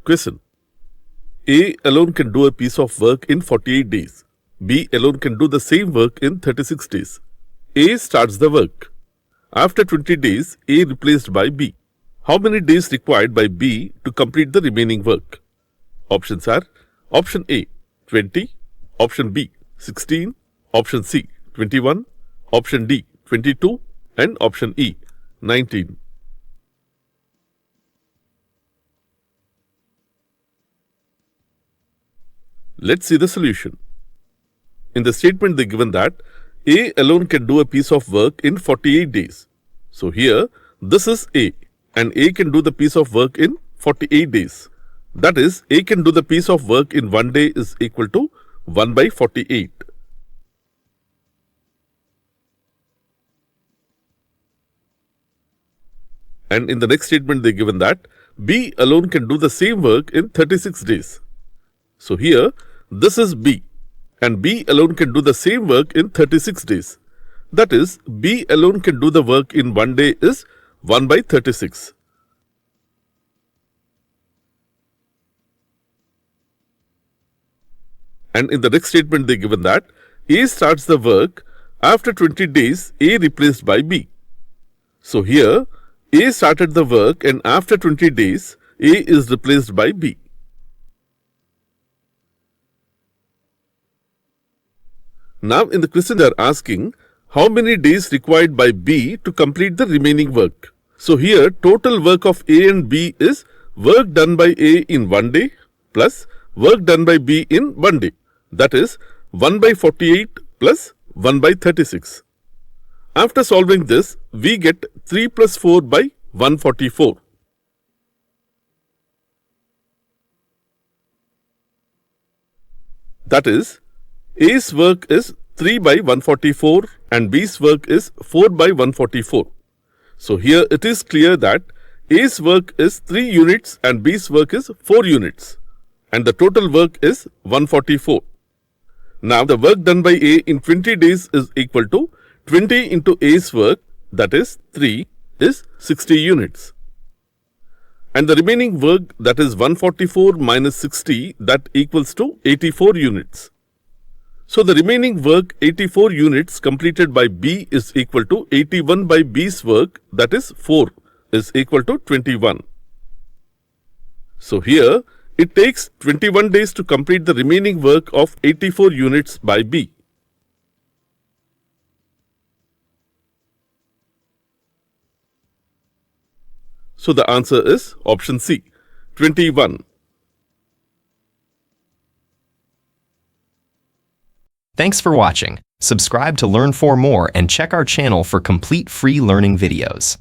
Question. A alone can do a piece of work in 48 days. B alone can do the same work in 36 days. A starts the work. After 20 days, A replaced by B. How many days required by B to complete the remaining work? Options are Option A 20, Option B 16, Option C 21, Option D 22 and Option E 19. Let's see the solution. In the statement they given that A alone can do a piece of work in 48 days. So here this is A and A can do the piece of work in 48 days. That is, A can do the piece of work in 1 day is equal to 1 by 48. And in the next statement they given that B alone can do the same work in 36 days. So here this is B and B alone can do the same work in 36 days. That is, B alone can do the work in 1 day is 1 by 36. And in the next statement they given that A starts the work, after 20 days A replaced by B. So here A started the work and after 20 days A is replaced by B. Now in the question they are asking how many days required by B to complete the remaining work. So here total work of A and B is work done by A in 1 day plus work done by B in 1 day. That is 1 by 48 plus 1 by 36. After solving this, we get 3 plus 4 by 144. That is, A's work is 3 by 144 and B's work is 4 by 144. So here it is clear that A's work is 3 units and B's work is 4 units. And the total work is 144. Now the work done by A in 20 days is equal to 20 into A's work, that is 3, is 60 units. And the remaining work, that is 144 minus 60, that equals to 84 units. So the remaining work 84 units completed by B is equal to 81 by B's work, that is 4, is equal to 21. So here it takes 21 days to complete the remaining work of 84 units by B. So the answer is option C, 21. Thanks for watching. Subscribe to learn 4 more and check our channel for complete free learning videos.